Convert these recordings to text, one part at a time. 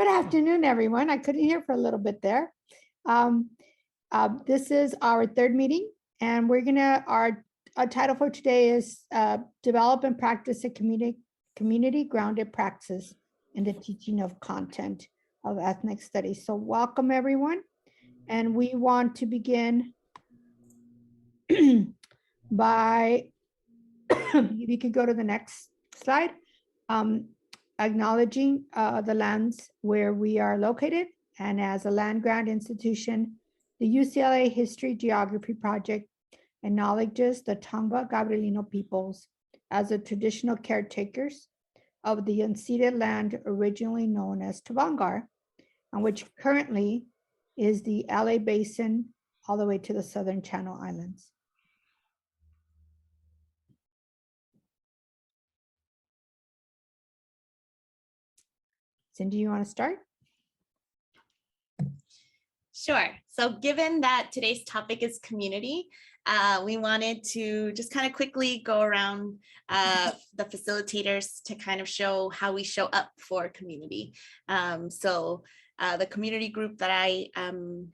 Good afternoon, everyone. I couldn't hear for a little bit there. This is our third meeting, and we're gonna, our title for today is Develop and Practice a Community-Grounded Praxis in the Teaching of Content of Ethnic Studies. So welcome, everyone. And we want to begin by, if you could go to the next slide, acknowledging the lands where we are located. And as a land-grant institution, the UCLA History Geography Project acknowledges the Tongva Gabrielino peoples as the traditional caretakers of the unceded land originally known as Tavangar, and which currently is the LA Basin all the way to the Southern Channel Islands. Cindy, you want to start? Sure. So given that today's topic is community, we wanted to just kind of quickly go around the facilitators to kind of show how we show up for community. The community group that I am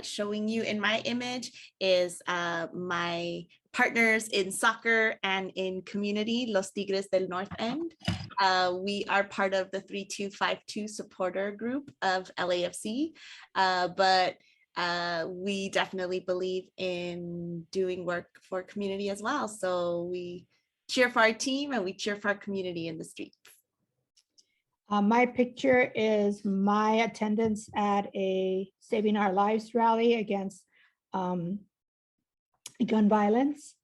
showing you in my image is my partners in soccer and in community, Los Tigres del North End. We are part of the 3252 supporter group of LAFC, but we definitely believe in doing work for community as well. So we cheer for our team and we cheer for our community in the streets. My picture is my attendance at a Saving Our Lives rally against gun violence,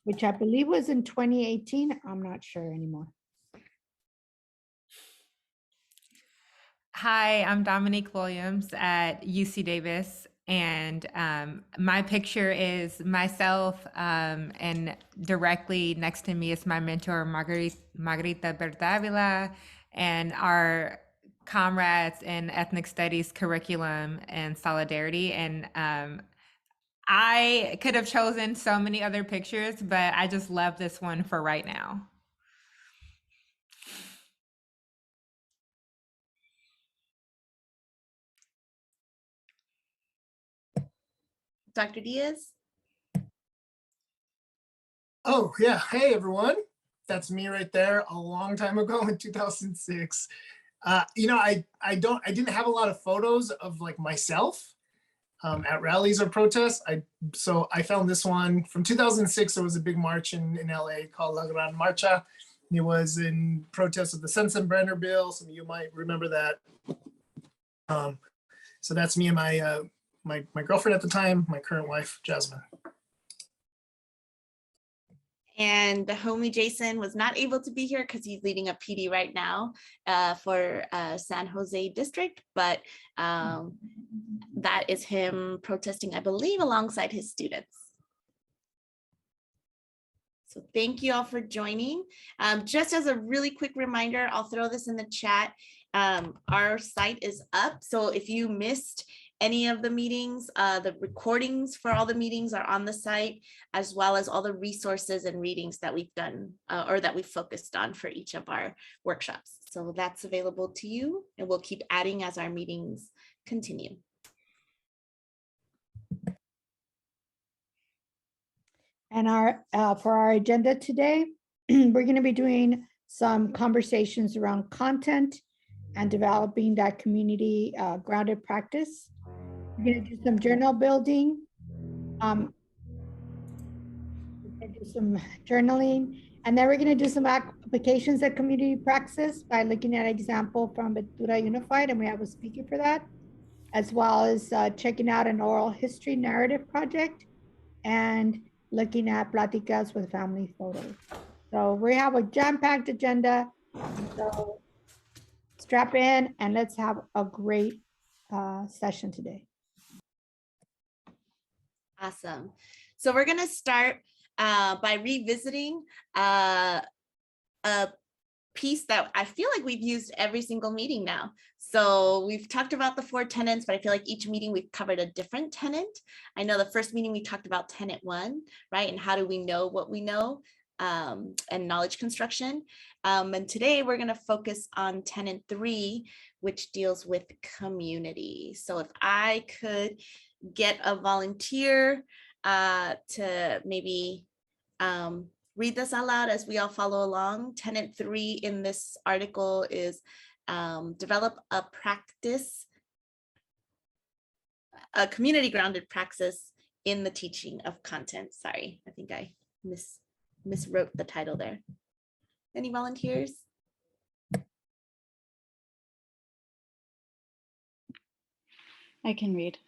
which I believe was in 2018. I'm not sure anymore. Hi, I'm Dominique Williams at UC Davis, and my picture is myself, and directly next to me is my mentor, Margarita Bertavila, and our comrades in ethnic studies curriculum and solidarity. And I could have chosen so many other pictures, but I just love this one for right now. Dr. Diaz? Oh, yeah. Hey, everyone. That's me right there a long time ago in 2006. You know, I didn't have a lot of photos of like myself at rallies or protests. So I found this one from 2006. There was a big march in LA called La Gran Marcha. It was in protest of the Sensenbrenner bill. Some of you might remember that. So that's me and my girlfriend at the time, my current wife, Jasmine. And the homie Jason was not able to be here because he's leading a PD right now for San Jose district, but that is him protesting, I believe, alongside his students. So thank you all for joining. Just as a really quick reminder, I'll throw this in the chat. Our site is up. So if you missed any of the meetings, the recordings for all the meetings are on the site, as well as all the resources and readings that we've done or that we've focused on for each of our workshops. So that's available to you, and we'll keep adding as our meetings continue. And for our agenda today, we're going to be doing some conversations around content and developing that community grounded practice. We're going to do some journal building, we're going to do some journaling, and then we're going to do some applications of community praxis by looking at an example from Ventura Unified, and we have a speaker for that, as well as checking out an oral history narrative project and looking at platicas with family photos. So we have a jam-packed agenda. So strap in and let's have a great session today. Awesome. So we're going to start by revisiting a piece that I feel like we've used every single meeting now. So we've talked about the 4 tenants, but I feel like each meeting we've covered a different tenant. I know the first meeting we talked about tenant 1, right? And how do we know what we know? and knowledge construction. And today we're going to focus on Tenant 3, which deals with community. So if I could get a volunteer to maybe read this out loud as we all follow along. Tenant 3 in this article is develop a practice, a community grounded praxis in the teaching of content. Sorry, I think I miswrote the title there. Any volunteers? I can read.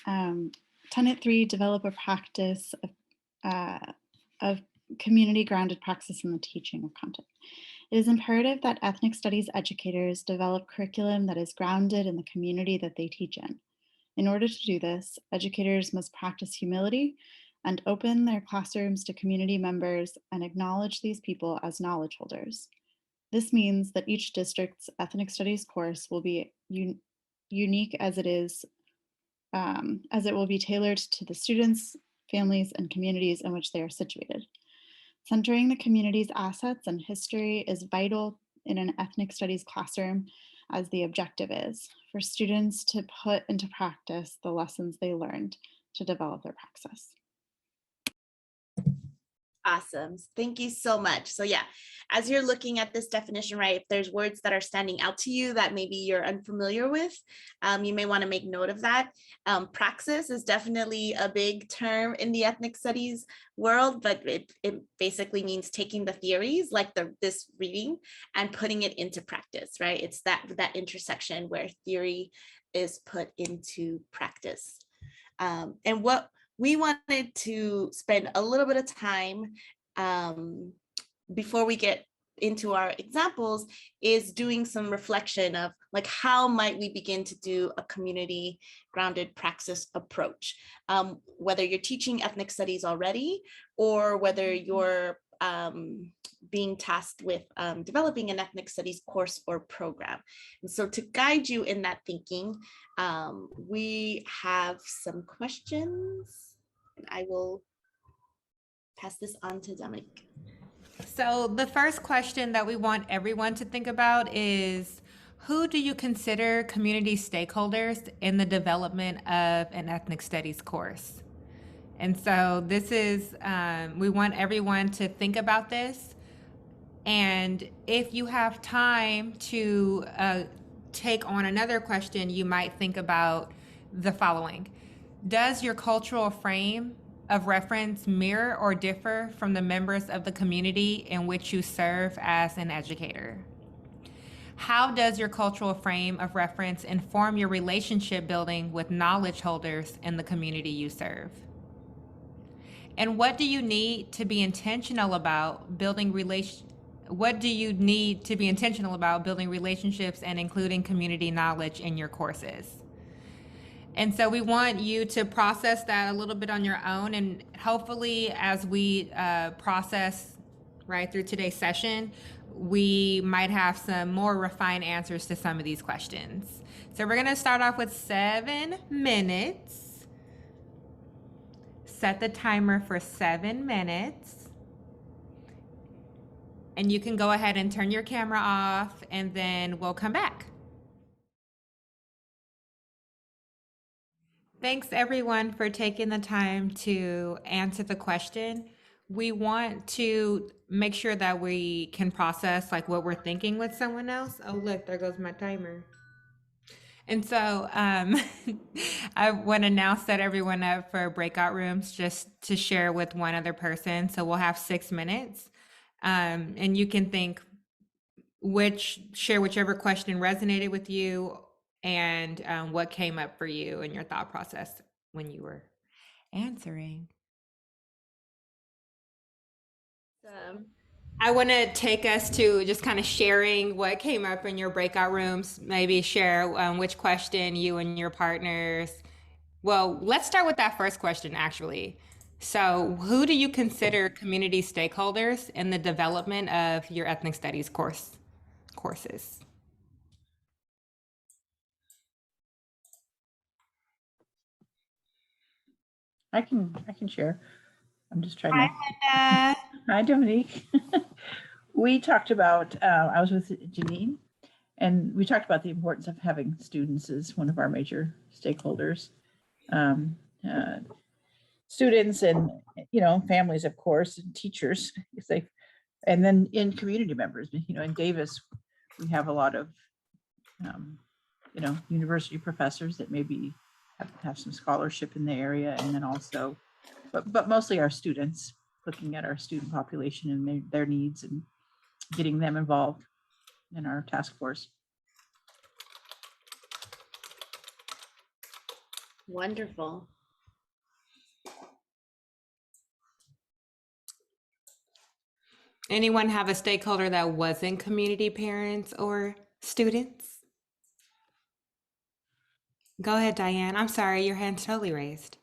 Tenant 3, develop a practice of community grounded praxis in the teaching of content. It is imperative that ethnic studies educators develop curriculum that is grounded in the community that they teach in. In order to do this, educators must practice humility and open their classrooms to community members and acknowledge these people as knowledge holders. This means that each district's ethnic studies course will be unique as it will be tailored to the students, families, and communities in which they are situated. Centering the community's assets and history is vital in an ethnic studies classroom, as the objective is for students to put into practice the lessons they learned to develop their praxis. Awesome. Thank you so much. So yeah, as you're looking at this definition, right, if there's words that are standing out to you that maybe you're unfamiliar with, you may want to make note of that. Praxis is definitely a big term in the ethnic studies world, but it basically means taking the theories like this reading and putting it into practice, right? It's that intersection where theory is put into practice. And what we wanted to spend a little bit of time before we get into our examples is doing some reflection of like, how might we begin to do a community grounded praxis approach? Whether you're teaching ethnic studies already, or whether you're being tasked with developing an ethnic studies course or program. And so to guide you in that thinking, we have some questions. And I will pass this on to Dominique. So the first question that we want everyone to think about is, who do you consider community stakeholders in the development of an ethnic studies course? And so this is, we want everyone to think about this. And if you have time to take on another question, you might think about the following. Does your cultural frame of reference mirror or differ from the members of the community in which you serve as an educator? How does your cultural frame of reference inform your relationship building with knowledge holders in the community you serve? And what do you need to be intentional about building relationships and including community knowledge in your courses? And so we want you to process that a little bit on your own, and hopefully as we process right through today's session, we might have some more refined answers to some of these questions. So we're going to start off with 7 minutes. Set the timer for 7 minutes. And you can go ahead and turn your camera off, and then we'll come back. Thanks everyone for taking the time to answer the question. We want to make sure that we can process like what we're thinking with someone else. Oh, look, there goes my timer. And so I want to now set everyone up for breakout rooms just to share with one other person. So we'll have 6 minutes, and you can think share whichever question resonated with you and what came up for you in your thought process when you were answering. I want to take us to just kind of sharing what came up in your breakout rooms, maybe share which question you and your partners. Well, let's start with that first question, actually. So who do you consider community stakeholders in the development of your ethnic studies courses? I can share. I'm just trying to. Hi, Hi, Dominique. We talked about, I was with Janine, and we talked about the importance of having students as one of our major stakeholders. Students and, you know, families, of course, and teachers, if they, and then in community members, you know, in Davis, we have a lot of, you know, university professors that maybe have some scholarship in the area, and then also, but mostly our students, looking at our student population and their needs and getting them involved in our task force. Wonderful. anyone have a stakeholder that wasn't community parents or students? Go ahead, Diane. I'm sorry, your hand's totally raised.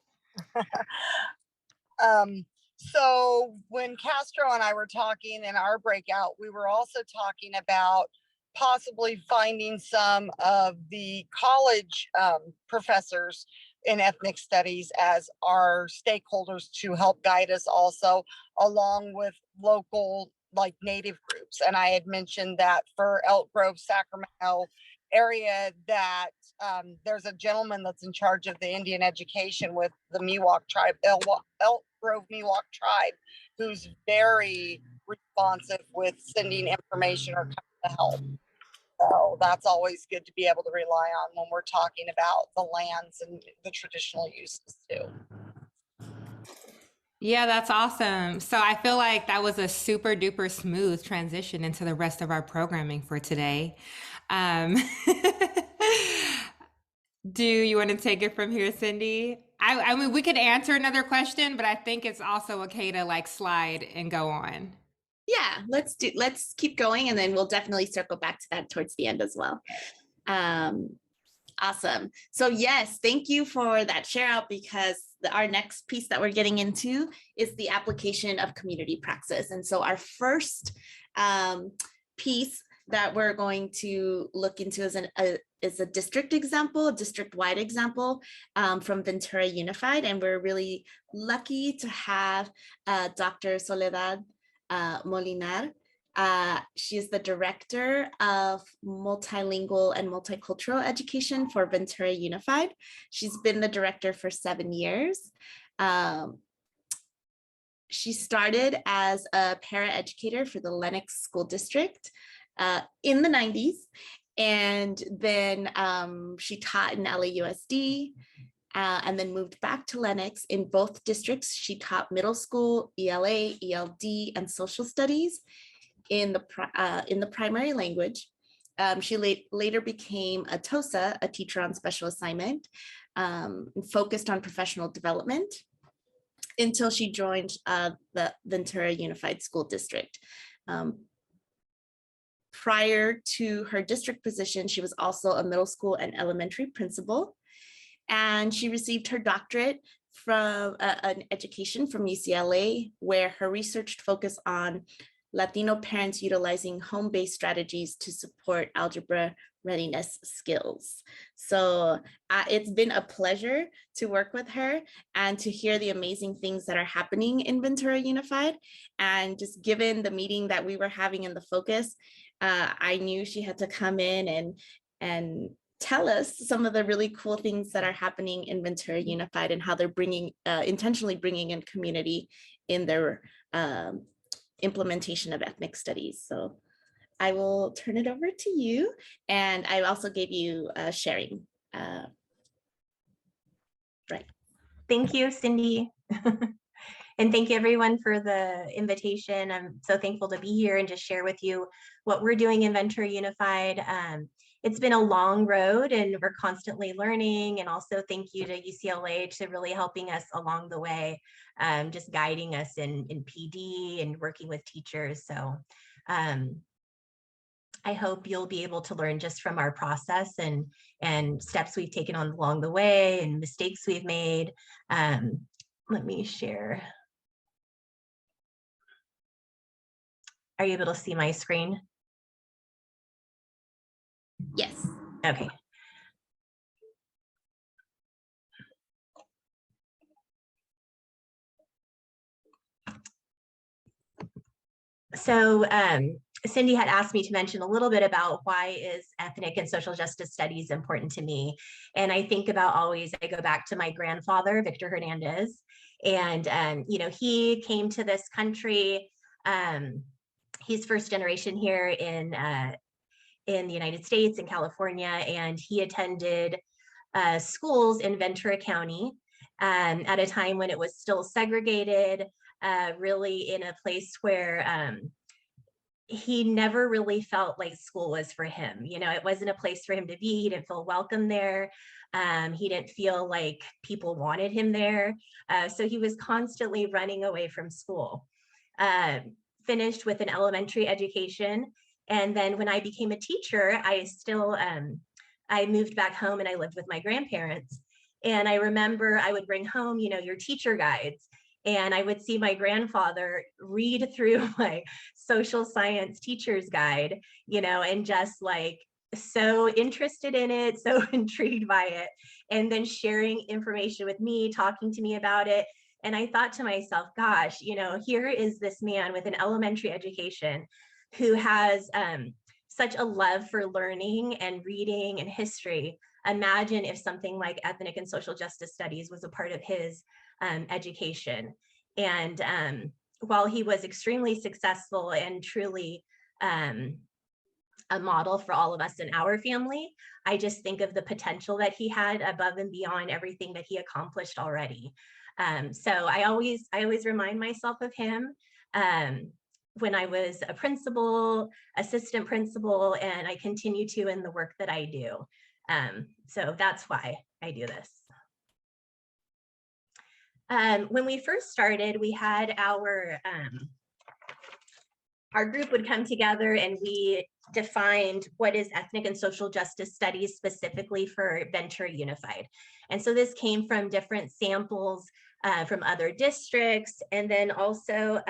So when Castro and I were talking in our breakout, we were also talking about possibly finding some of the college professors in ethnic studies as our stakeholders to help guide us also, along with local like Native groups. And I had mentioned that for Elk Grove, Sacramento area, that there's a gentleman that's in charge of the Indian education with the Miwok tribe, Elk Grove Miwok tribe, who's very responsive with sending information or coming to help. So that's always good to be able to rely on when we're talking about the lands and the traditional uses too. Yeah, that's awesome. So I feel like that was a super duper smooth transition into the rest of our programming for today. Do you want to take it from here, Cindy? I mean, we could answer another question, but I think it's also okay to like slide and go on. Yeah, let's keep going, and then we'll definitely circle back to that towards the end as well. Awesome. So yes, thank you for that share out, because our next piece that we're getting into is the application of community praxis. And so our first piece that we're going to look into is a district example, a district-wide example from Ventura Unified. And we're really lucky to have Dr. Soledad Molinar. She is the director of multilingual and multicultural education for Ventura Unified. She's been the director for 7 years. She started as a paraeducator for the Lenox School District in the 90s. And then she taught in LAUSD and then moved back to Lenox. In both districts, she taught middle school, ELA, ELD, and social studies in the primary language. She later became a TOSA, a teacher on special assignment, focused on professional development until she joined the Ventura Unified School District. Prior to her district position, she was also a middle school and elementary principal, and she received her doctorate from an education from UCLA, where her research focused on Latino parents utilizing home-based strategies to support algebra readiness skills. So it's been a pleasure to work with her and to hear the amazing things that are happening in Ventura Unified. And just given the meeting that we were having in the focus, I knew she had to come in and tell us some of the really cool things that are happening in Ventura Unified and how they're intentionally bringing in community in their implementation of ethnic studies. So I will turn it over to you. And I also gave you sharing. Right. Thank you, Cindy. And thank you everyone for the invitation. I'm so thankful to be here and just share with you what we're doing in Ventura Unified. It's been a long road and we're constantly learning, and also thank you to UCLA to really helping us along the way, just guiding us in PD and working with teachers. So I hope you'll be able to learn just from our process and steps we've taken on along the way and mistakes we've made. Let me share. Are you able to see my screen? Yes. Okay. So Cindy had asked me to mention a little bit about why is ethnic and social justice studies important to me. And I think about always, I go back to my grandfather, Victor Hernandez. And, you know, he came to this country. He's first generation here in the United States, in California, and he attended schools in Ventura County at a time when it was still segregated, really in a place where he never really felt like school was for him. You know, it wasn't a place for him to be. He didn't feel welcome there. He didn't feel like people wanted him there. So he was constantly running away from school. Finished with an elementary education. And then when I became a teacher, I moved back home and I lived with my grandparents. And I remember I would bring home, you know, your teacher guides. And I would see my grandfather read through my social science teacher's guide, you know, and just like so interested in it, so intrigued by it, and then sharing information with me, talking to me about it. And I thought to myself, gosh, you know, here is this man with an elementary education who has such a love for learning and reading and history. Imagine if something like ethnic and social justice studies was a part of his education. And while he was extremely successful and truly a model for all of us in our family, I just think of the potential that he had above and beyond everything that he accomplished already. So I always remind myself of him when I was a principal, assistant principal, and I continue to in the work that I do. So that's why I do this. When we first started, we had our group would come together and we defined what is ethnic and social justice studies specifically for Ventura Unified. And so this came from different samples from other districts, and then also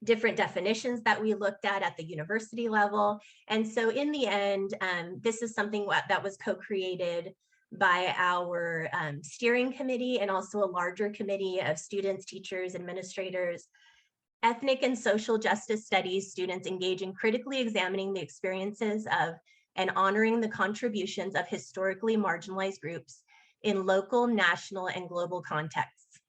different definitions that we looked at the university level. And so in the end, this is something that was co-created by our steering committee and also a larger committee of students, teachers, administrators. Ethnic and social justice studies students engage in critically examining the experiences of and honoring the contributions of historically marginalized groups in local, national, and global contexts.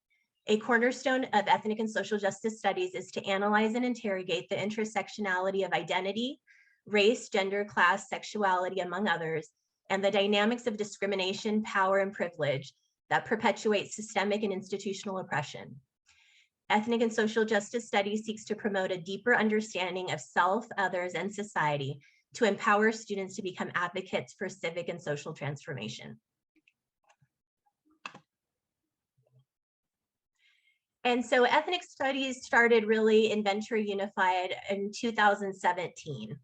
A cornerstone of ethnic and social justice studies is to analyze and interrogate the intersectionality of identity, race, gender, class, sexuality, among others, and the dynamics of discrimination, power, and privilege that perpetuate systemic and institutional oppression. Ethnic and social justice studies seeks to promote a deeper understanding of self, others, and society to empower students to become advocates for civic and social transformation. And so ethnic studies started really in Ventura Unified in 2017.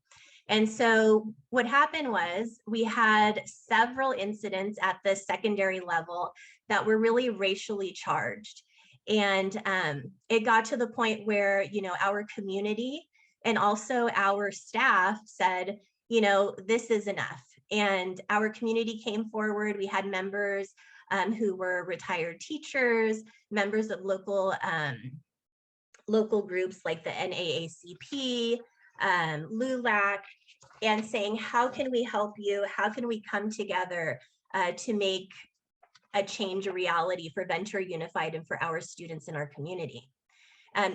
And so what happened was we had several incidents at the secondary level that were really racially charged. And it got to the point where, you know, our community and also our staff said, you know, this is enough. And our community came forward. We had members who were retired teachers, members of local groups like the NAACP, LULAC, and saying, how can we help you? How can we come together to make a change a reality for Ventura Unified and for our students in our community?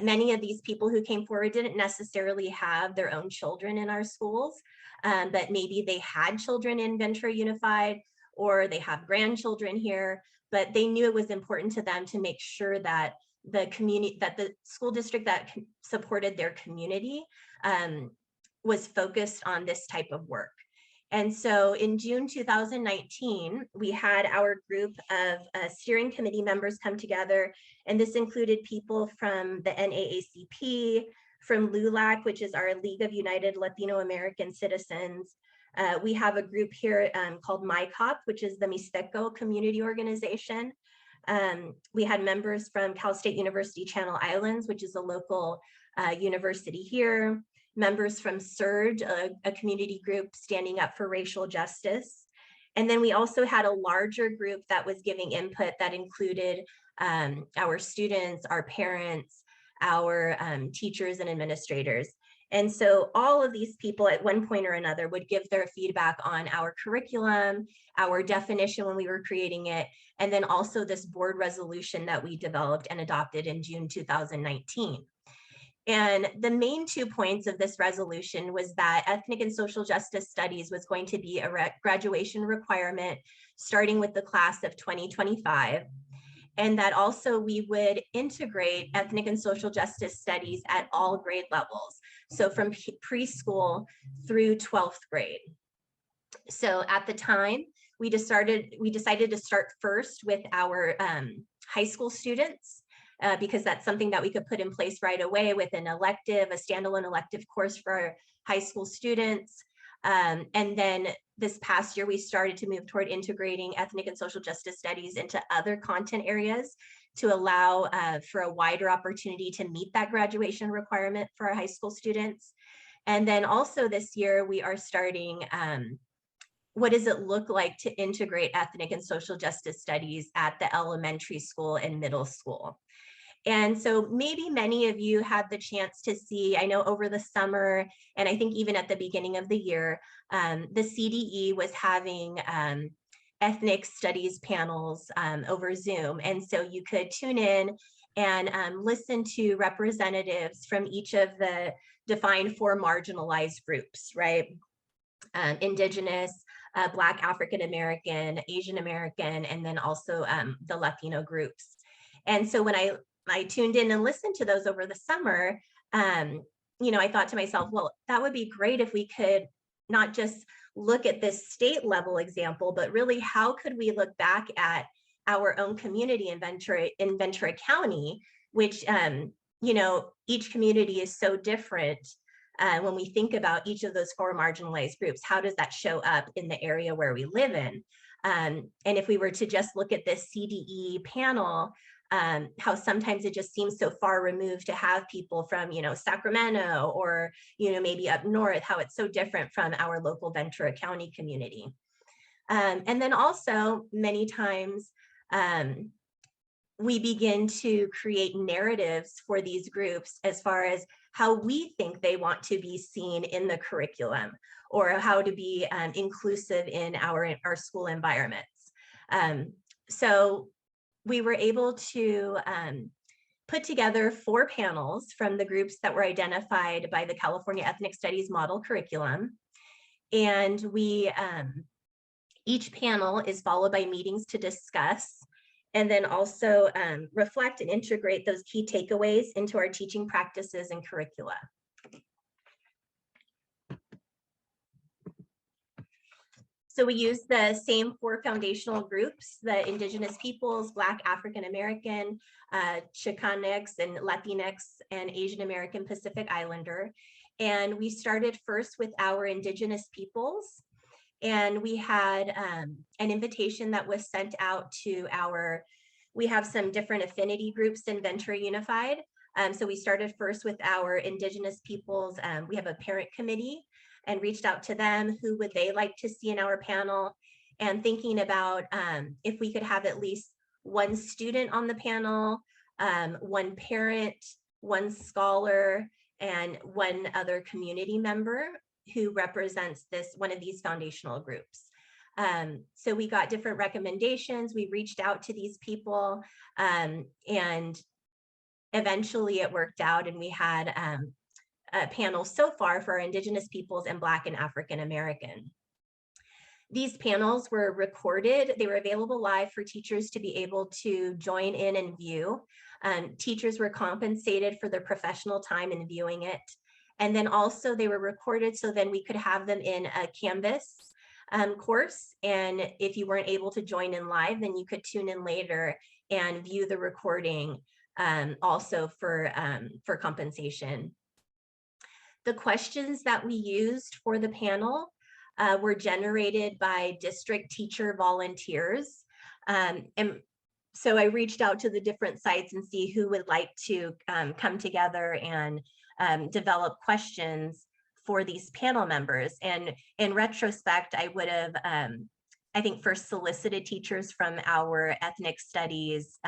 Many of these people who came forward didn't necessarily have their own children in our schools, but maybe they had children in Ventura Unified, or they have grandchildren here, but they knew it was important to them to make sure that the community, that the school district that supported their community was focused on this type of work. And so in June 2019, we had our group of steering committee members come together, and this included people from the NAACP, from LULAC, which is our League of United Latino American Citizens. We have a group here called MyCop, which is the Mixteco community organization. We had members from Cal State University Channel Islands, which is a local university here. Members from SURGE, a community group standing up for racial justice. And then we also had a larger group that was giving input that included our students, our parents, our teachers and administrators. And so all of these people at one point or another would give their feedback on our curriculum, our definition when we were creating it, and then also this board resolution that we developed and adopted in June 2019. And the main 2 points of this resolution was that ethnic and social justice studies was going to be a graduation requirement starting with the class of 2025. And that also we would integrate ethnic and social justice studies at all grade levels. So from preschool through 12th grade. So at the time, we decided to start first with our high school students, because that's something that we could put in place right away with an elective, a standalone elective course for our high school students. And then this past year, we started to move toward integrating ethnic and social justice studies into other content areas to allow for a wider opportunity to meet that graduation requirement for our high school students. And then also this year, we are starting, what does it look like to integrate ethnic and social justice studies at the elementary school and middle school? And so maybe many of you had the chance to see, I know over the summer, and I think even at the beginning of the year, the CDE was having ethnic studies panels over Zoom. And so you could tune in and listen to representatives from each of the defined 4 marginalized groups, right? Indigenous, Black, African American, Asian American, and then also the Latino groups. And so when I tuned in and listened to those over the summer, you know, I thought to myself, well, that would be great if we could not just look at this state level example, but really how could we look back at our own community in Ventura County, which, you know, each community is so different. When we think about each of those 4 marginalized groups, how does that show up in the area where we live in? And if we were to just look at this CDE panel, how sometimes it just seems so far removed to have people from, you know, Sacramento or, you know, maybe up north, how it's so different from our local Ventura County community. And then also many times we begin to create narratives for these groups as far as how we think they want to be seen in the curriculum or how to be inclusive in our school environments. So we were able to put together 4 panels from the groups that were identified by the California Ethnic Studies Model Curriculum. And we, each panel is followed by meetings to discuss and then also reflect and integrate those key takeaways into our teaching practices and curricula. So we use the same 4 foundational groups, the Indigenous Peoples, Black, African American, Chicanx, and Latinx, and Asian American Pacific Islander. And we started first with our Indigenous Peoples. And we had an invitation that was sent out to we have some different affinity groups in Ventura Unified. So we started first with our Indigenous Peoples. We have a parent committee and reached out to them, who would they like to see in our panel, and thinking about if we could have at least 1 student on the panel, 1 parent, 1 scholar, and 1 other community member who represents one of these foundational groups. So we got different recommendations. We reached out to these people and eventually it worked out, and we had a panel so far for our Indigenous Peoples and Black and African American. These panels were recorded. They were available live for teachers to be able to join in and view. Teachers were compensated for their professional time in viewing it. And then also they were recorded so then we could have them in a Canvas course. And if you weren't able to join in live, then you could tune in later and view the recording also for compensation. The questions that we used for the panel were generated by district teacher volunteers. And so I reached out to the different sites and see who would like to come together and develop questions for these panel members. And in retrospect, I would have, I think, first solicited teachers from our ethnic studies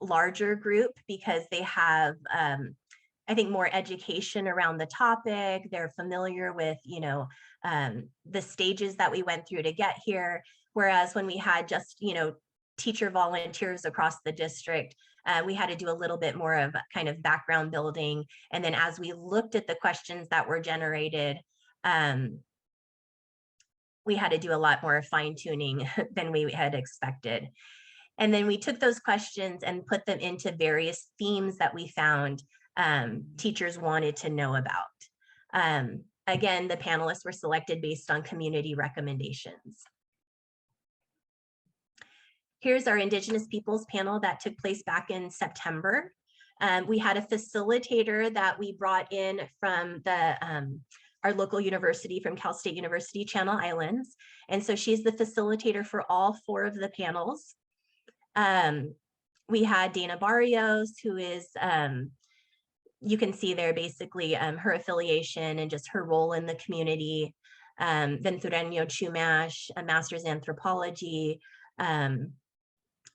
larger group because they have, I think, more education around the topic. They're familiar with, you know, the stages that we went through to get here. Whereas when we had just, you know, teacher volunteers across the district, we had to do a little bit more of kind of background building. And then as we looked at the questions that were generated, we had to do a lot more fine tuning than we had expected. And then we took those questions and put them into various themes that we found teachers wanted to know about. Again, the panelists were selected based on community recommendations. Here's our Indigenous Peoples panel that took place back in September. We had a facilitator that we brought in from our local university, from Cal State University, Channel Islands. And so she's the facilitator for all 4 of the panels. We had Dana Barrios, who is, you can see there basically her affiliation and just her role in the community. Ventureño Chumash, a master's in anthropology.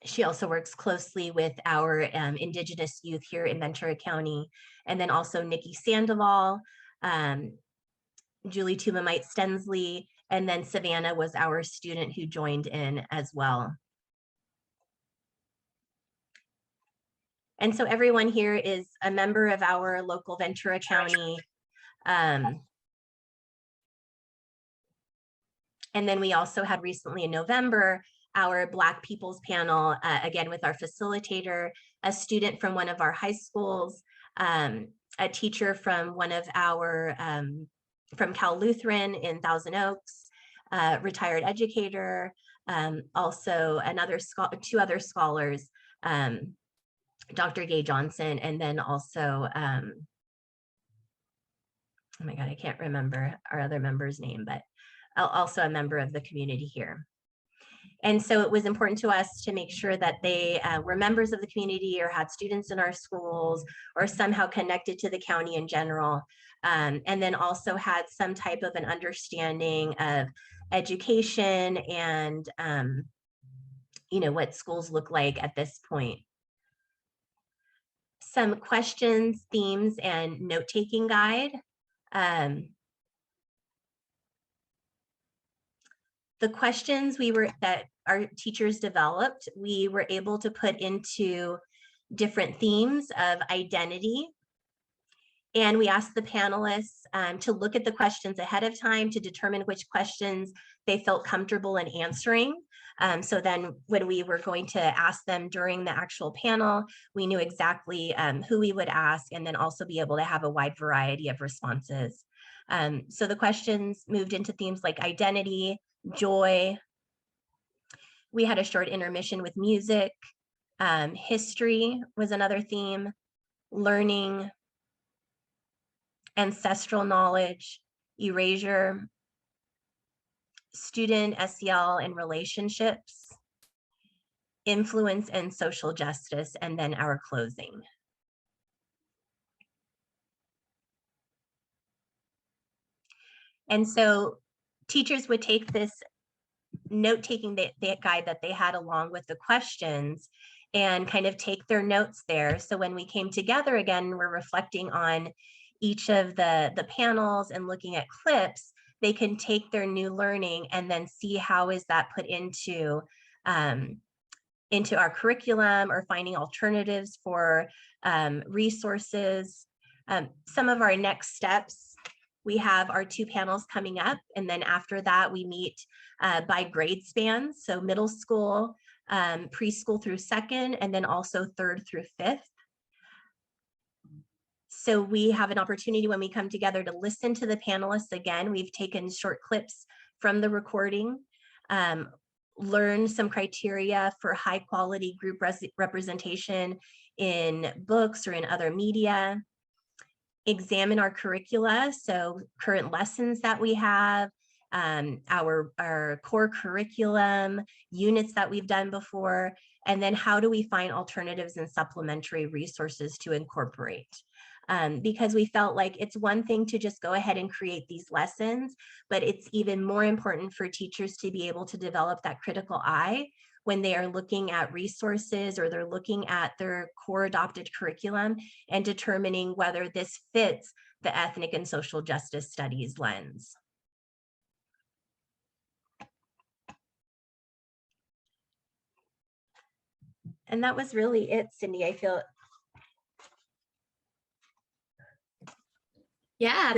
She also works closely with our Indigenous youth here in Ventura County. And then also Nikki Sandoval, Julie Tumamite Stensley, and then Savannah was our student who joined in as well. And so everyone here is a member of our local Ventura County. And then we also had recently in November, our Black Peoples panel, again with our facilitator, a student from one of our high schools, a teacher from one of our, from Cal Lutheran in Thousand Oaks, retired educator, also two other scholars, Dr. Gay Johnson, and then also, oh my God, I can't remember our other member's name, but also a member of the community here. And so it was important to us to make sure that they were members of the community or had students in our schools or somehow connected to the county in general. And then also had some type of an understanding of education and, you know, what schools look like at this point. Some questions, themes, and note-taking guide. The questions that our teachers developed, we were able to put into different themes of identity. And we asked the panelists to look at the questions ahead of time to determine which questions they felt comfortable in answering. So then when we were going to ask them during the actual panel, we knew exactly who we would ask and then also be able to have a wide variety of responses. So the questions moved into themes like identity, joy. We had a short intermission with music. History was another theme, learning, ancestral knowledge, erasure, student SEL and relationships, influence and social justice, and then our closing. And so teachers would take this note-taking guide that they had along with the questions and kind of take their notes there. So when we came together again, we're reflecting on each of the panels and looking at clips, they can take their new learning and then see how is that put into our curriculum or finding alternatives for resources. Some of our next steps, we have our 2 panels coming up, and then after that we meet by grade spans, so middle school, preschool through 2nd, and then also 3rd through 5th. So we have an opportunity when we come together to listen to the panelists again. We've taken short clips from the recording, learn some criteria for high quality group representation in books or in other media, examine our curricula, so current lessons that we have, our core curriculum, units that we've done before, and then how do we find alternatives and supplementary resources to incorporate. Because we felt like it's one thing to just go ahead and create these lessons, but it's even more important for teachers to be able to develop that critical eye when they are looking at resources or they're looking at their core adopted curriculum and determining whether this fits the ethnic and social justice studies lens. And that was really it, Cindy. I feel. Yeah,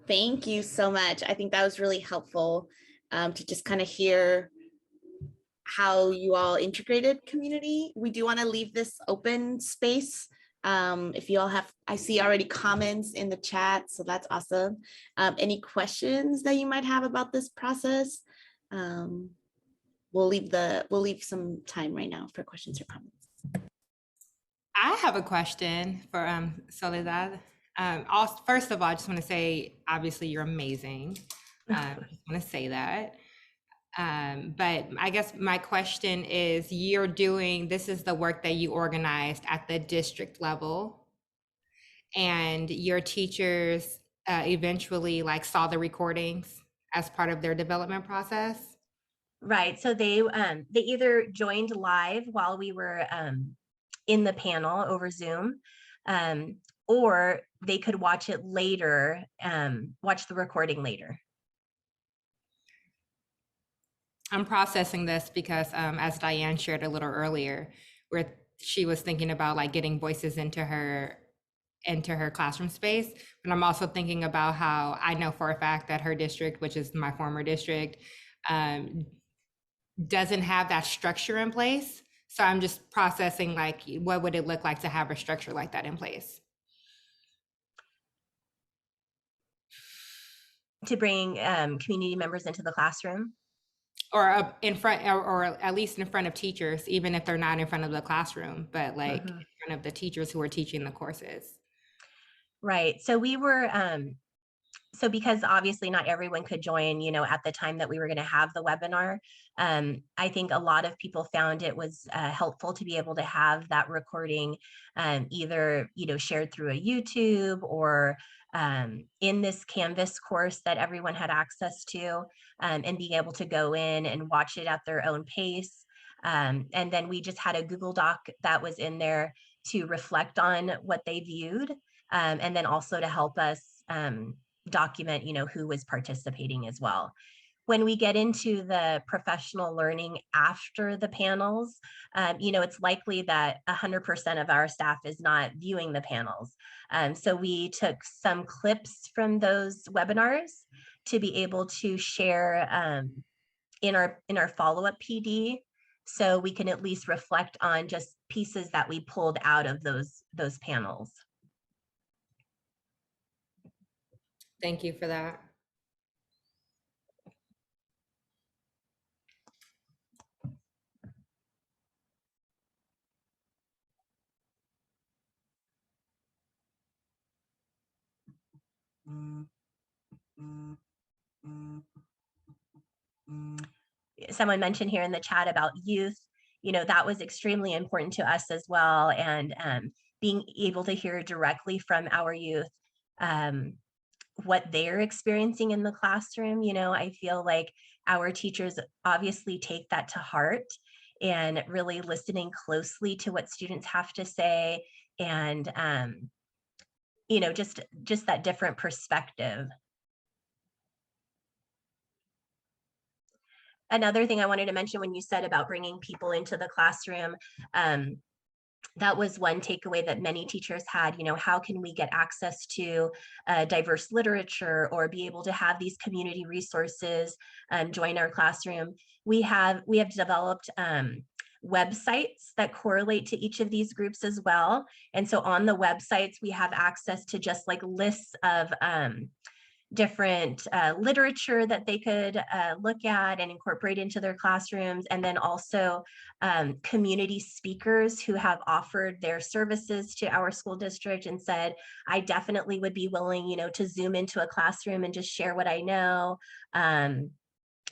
thank you so much. I think that was really helpful to just kind of hear how you all integrated community. We do want to leave this open space. If you all have, I see already comments in the chat, so that's awesome. Any questions that you might have about this process? We'll leave some time right now for questions or comments. I have a question for Soledad. First of all, I just want to say, obviously, you're amazing. I just want to say that. But I guess my question is, this is the work that you organized at the district level, and your teachers eventually saw the recordings as part of their development process? Right. So they either joined live while we were in the panel over Zoom, or they could watch it later, watch the recording later. I'm processing this because as Diane shared a little earlier, where she was thinking about getting voices into her classroom space, but I'm also thinking about how I know for a fact that her district, which is my former district, doesn't have that structure in place. So I'm just processing what would it look like to have a structure like that in place? To bring community members into the classroom? Or in front, or at least in front of teachers, even if they're not in front of the classroom, but in front of the teachers who are teaching the courses. Right. So we were, so because obviously not everyone could join, at the time that we were going to have the webinar, I think a lot of people found it was helpful to be able to have that recording either, shared through a YouTube or in this Canvas course that everyone had access to, and being able to go in and watch it at their own pace. And then we just had a Google Doc that was in there to reflect on what they viewed, and then also to help us document, who was participating as well. When we get into the professional learning after the panels, it's likely that 100% of our staff is not viewing the panels. So we took some clips from those webinars to be able to share in our follow-up PD, so we can at least reflect on just pieces that we pulled out of those panels. Thank you for that. Someone mentioned here in the chat about youth, that was extremely important to us as well. And being able to hear directly from our youth what they're experiencing in the classroom, I feel like our teachers obviously take that to heart, and really listening closely to what students have to say, and just that different perspective. Another thing I wanted to mention when you said about bringing people into the classroom, that was one takeaway that many teachers had. How can we get access to diverse literature or be able to have these community resources join our classroom? We have developed websites that correlate to each of these groups as well. And so on the websites, we have access to just lists of different literature that they could look at and incorporate into their classrooms, and then also community speakers who have offered their services to our school district and said, I definitely would be willing, to zoom into a classroom and just share what I know,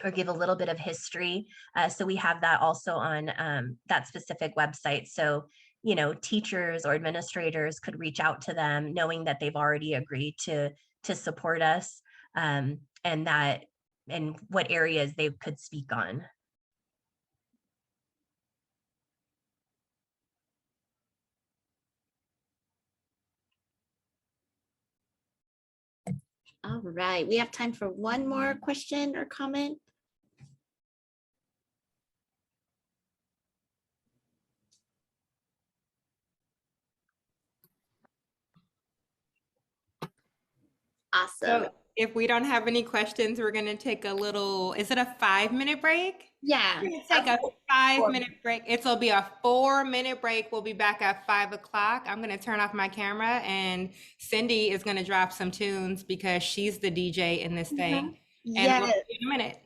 or give a little bit of history. So we have that also on that specific website. So teachers or administrators could reach out to them knowing that they've already agreed to support us, and what areas they could speak on. All right, we have time for one more question or comment. Awesome. So if we don't have any questions, we're gonna take a little, is it a 5-minute break? Yeah. We're gonna take a 5-minute break. It'll be a 4-minute break. We'll be back at 5 o'clock. I'm gonna turn off my camera and Cindy is gonna drop some tunes because she's the DJ in this thing. And we'll Yes. see you in a minute.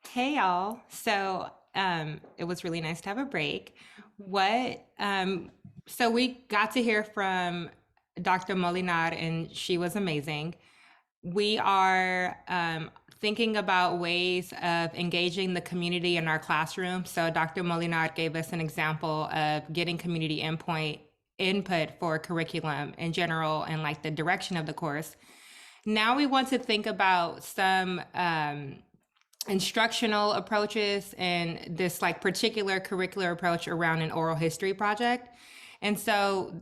Hey y'all. So it was really nice to have a break. So we got to hear from Dr. Molinar and she was amazing. We are thinking about ways of engaging the community in our classroom. So Dr. Molinar gave us an example of getting community input for curriculum in general and like the direction of the course. Now we want to think about some instructional approaches and this like particular curricular approach around an oral history project. And so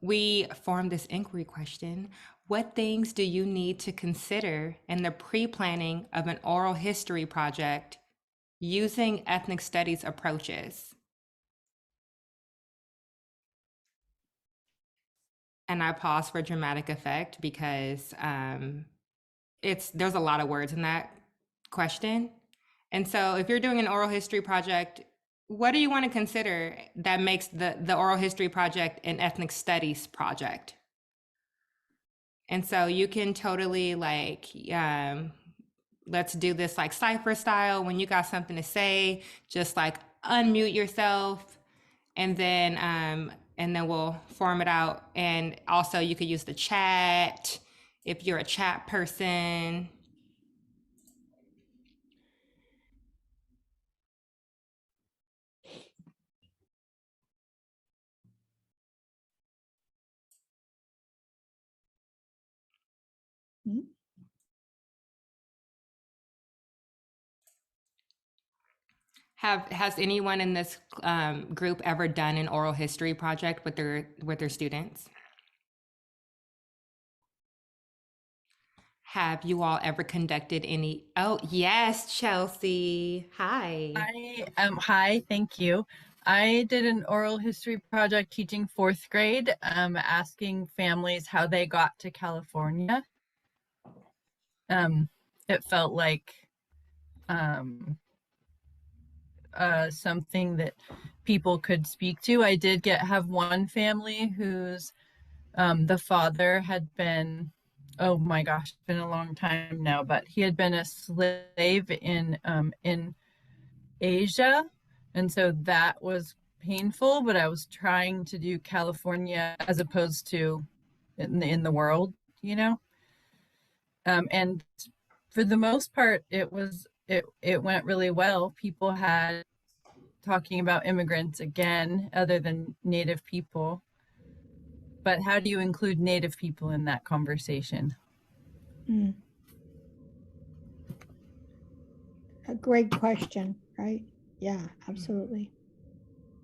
we formed this inquiry question. What things do you need to consider in the pre-planning of an oral history project using ethnic studies approaches? And I pause for dramatic effect because there's a lot of words in that question. And so if you're doing an oral history project, what do you want to consider that makes the oral history project an ethnic studies project? And so you can totally like, let's do this like cipher style. When you got something to say, just like unmute yourself and then we'll form it out. And also you could use the chat if you're a chat person. Has anyone in this group ever done an oral history project with their students? Have you all ever conducted any? Oh, yes, Chelsea. Hi. Hi, thank you. I did an oral history project teaching 4th grade, asking families how they got to California. It felt like something that people could speak to. I did have one family whose the father had been, oh my gosh, it's been a long time now, but he had been a slave in Asia, and so that was painful. But I was trying to do California as opposed to in the world, you know. And for the most part, it went really well. People had talking about immigrants again, other than Native people. But how do you include Native people in that conversation? A great question, right? Yeah, absolutely.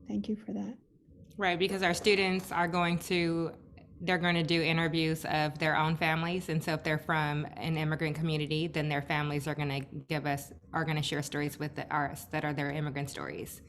Thank you for that. Right, because our students are they're going to do interviews of their own families. And so if they're from an immigrant community, then their families are going to share stories with us that are their immigrant stories.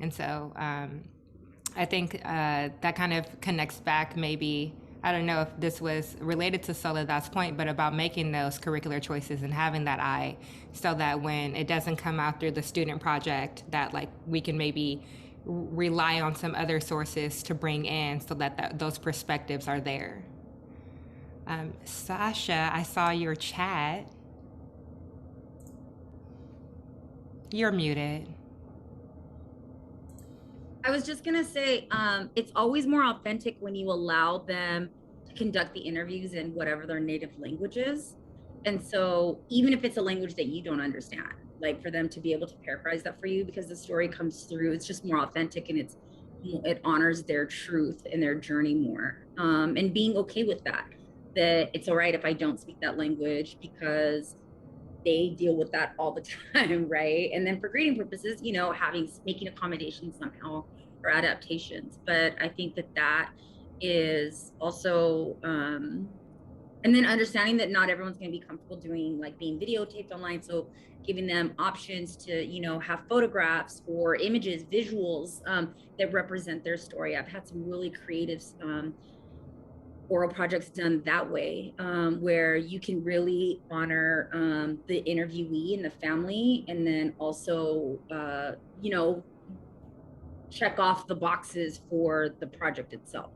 And so I think that kind of connects back maybe, I don't know if this was related to Soledad's point, but about making those curricular choices and having that eye so that when it doesn't come out through the student project, that like we can maybe rely on some other sources to bring in so that those perspectives are there. Sasha, I saw your chat. You're muted. I was just gonna say, it's always more authentic when you allow them to conduct the interviews in whatever their native language is. And so even if it's a language that you don't understand, like for them to be able to paraphrase that for you, because the story comes through, it's just more authentic and it honors their truth and their journey more. And being okay with that it's all right if I don't speak that language because they deal with that all the time, right? And then for grading purposes, you know, making accommodations somehow or adaptations. But I think that is also And then understanding that not everyone's going to be comfortable doing like being videotaped online. So giving them options to, you know, have photographs or images, visuals that represent their story. I've had some really creative oral projects done that way, where you can really honor the interviewee and the family, and then also, you know, check off the boxes for the project itself.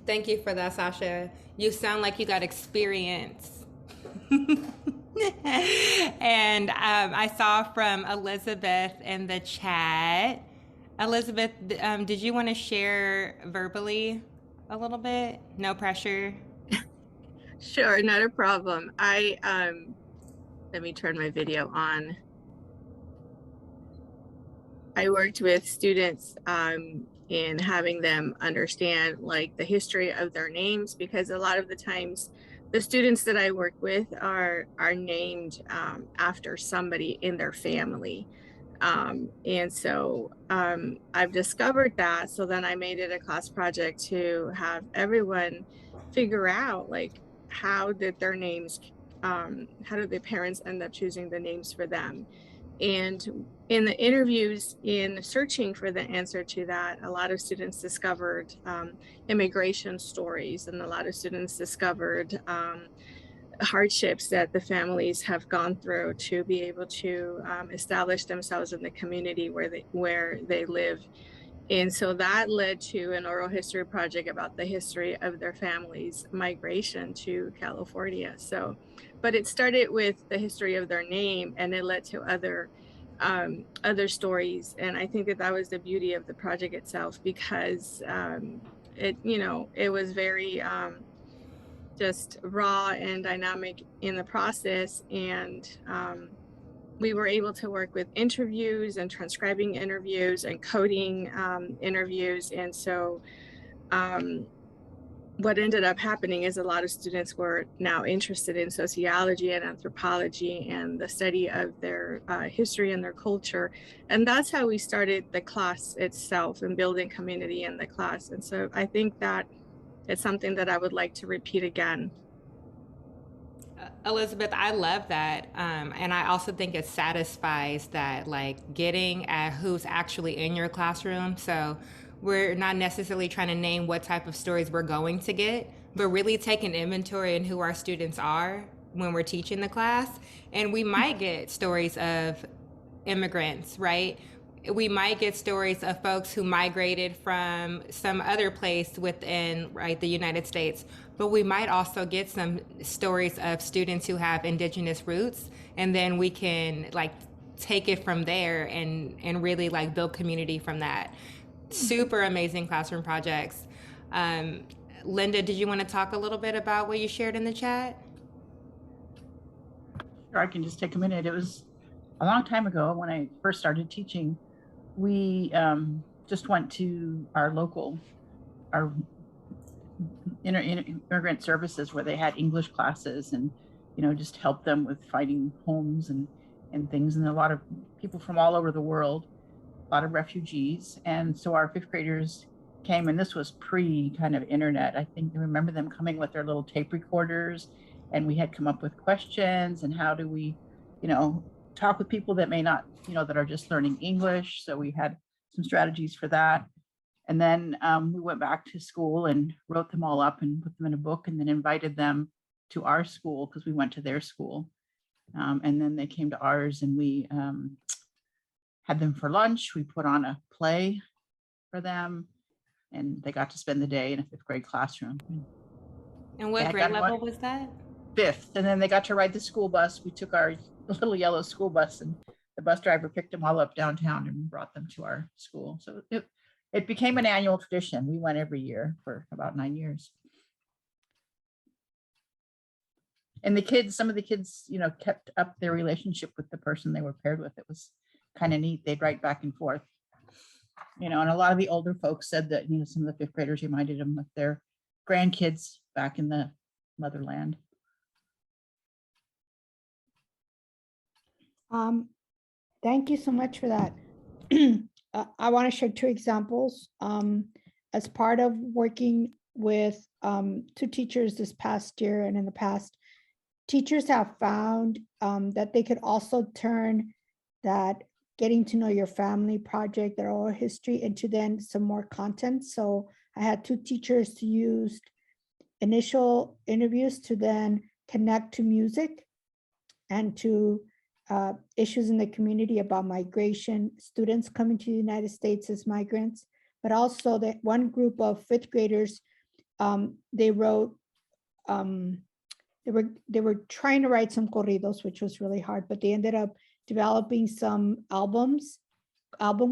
Thank you for that, Sasha. You sound like you got experience. And I saw from Elizabeth in the chat. Elizabeth, did you want to share verbally a little bit? No pressure. Sure, not a problem. Let me turn my video on. I worked with students in having them understand like the history of their names, because a lot of the times the students that I work with are named after somebody in their family. And so I've discovered that. So then I made it a class project to have everyone figure out like how did their names, how did their parents end up choosing the names for them? And in the interviews, in searching for the answer to that, a lot of students discovered immigration stories, and a lot of students discovered hardships that the families have gone through to be able to establish themselves in the community where they live. And so that led to an oral history project about the history of their family's migration to California. So, but it started with the history of their name, and it led to other stories. And I think that that was the beauty of the project itself, because it, you know, it was very just raw and dynamic in the process. And we were able to work with interviews and transcribing interviews and coding interviews. And so what ended up happening is a lot of students were now interested in sociology and anthropology and the study of their history and their culture. And that's how we started the class itself and building community in the class. And so I think that it's something that I would like to repeat again. Elizabeth, I love that. And I also think it satisfies that, like, getting at who's actually in your classroom. So we're not necessarily trying to name what type of stories we're going to get, but really take an inventory in who our students are when we're teaching the class. And we might get stories of immigrants, right? We might get stories of folks who migrated from some other place within, right, the United States, but we might also get some stories of students who have indigenous roots, and then we can like take it from there and really like build community from that. Super amazing classroom projects. Linda, did you want to talk a little bit about what you shared in the chat? Sure, I can just take a minute. It was a long time ago when I first started teaching. We just went to our local, our immigrant services where they had English classes, and, you know, just helped them with finding homes and things. And a lot of people from all over the world, a lot of refugees. And so our fifth graders came, and this was pre kind of internet. I think I remember them coming with their little tape recorders, and we had come up with questions and how do we, you know, talk with people that may not, you know, that are just learning English. So we had some strategies for that. And then we went back to school and wrote them all up and put them in a book, and then invited them to our school because we went to their school. And then they came to ours, and we had them for lunch. We put on a play for them, and they got to spend the day in a fifth grade classroom. And what grade level was that? Fifth. And then they got to ride the school bus. We took our little yellow school bus, and the bus driver picked them all up downtown and brought them to our school. So it became an annual tradition. We went every year for about 9 years. And the kids, some of the kids, you know, kept up their relationship with the person they were paired with. It was kind of neat. They'd write back and forth, you know, and a lot of the older folks said that, you know, some of the fifth graders reminded them of their grandkids back in the motherland. Thank you so much for that. I want to share two examples. As part of working with 2 teachers this past year and in the past. Teachers have found that they could also turn that getting to know your family project, their oral history, into then some more content. So I had 2 teachers to use initial interviews to then connect to music and to issues in the community about migration, students coming to the United States as migrants, but also that one group of 5th graders, they wrote, they were trying to write some corridos, which was really hard, but they ended up developing some album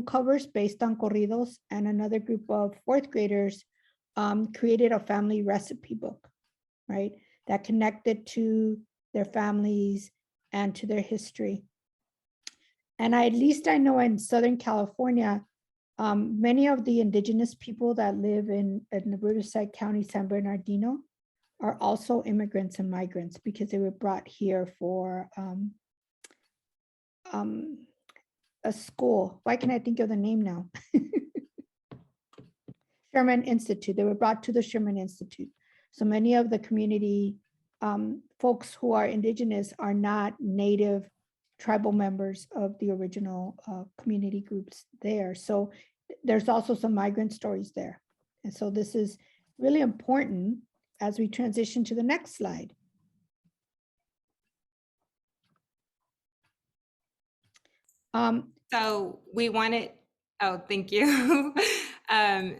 covers based on corridos, and another group of 4th graders created a family recipe book, right? That connected to their families and to their history. And at least I know in Southern California, many of the indigenous people that live in the Riverside County, San Bernardino, are also immigrants and migrants because they were brought here for a school. Why can't I think of the name now? Sherman Institute. They were brought to the Sherman Institute. So many of the community folks who are indigenous are not native tribal members of the original community groups there. So there's also some migrant stories there. And so this is really important as we transition to the next slide. So we wanted, oh, thank you.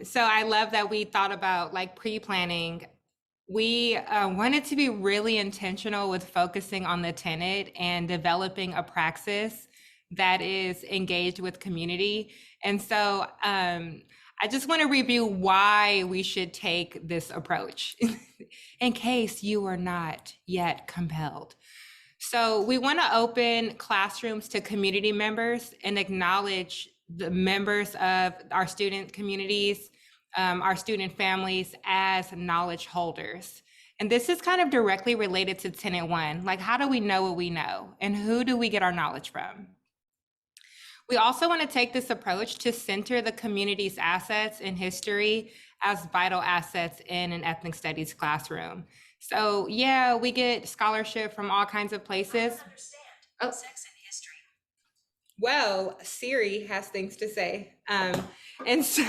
So I love that we thought about like pre-planning. We wanted to be really intentional with focusing on the tenant and developing a praxis that is engaged with community. And so I just want to review why we should take this approach in case you are not yet compelled. So we want to open classrooms to community members and acknowledge the members of our student communities, our student families as knowledge holders. And this is kind of directly related to Tenant 1. Like, how do we know what we know? And who do we get our knowledge from? We also want to take this approach to center the community's assets and history as vital assets in an ethnic studies classroom. So yeah, we get scholarship from all kinds of places. Oh. Sex and history. Well, Siri has things to say. And so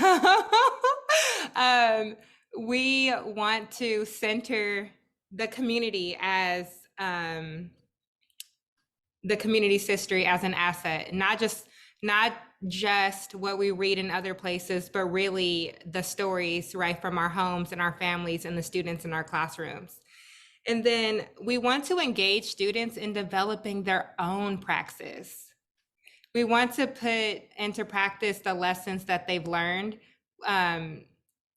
we want to center the community as the community's history as an asset, not just what we read in other places, but really the stories right from our homes and our families and the students in our classrooms. And then we want to engage students in developing their own praxis. We want to put into practice the lessons that they've learned, and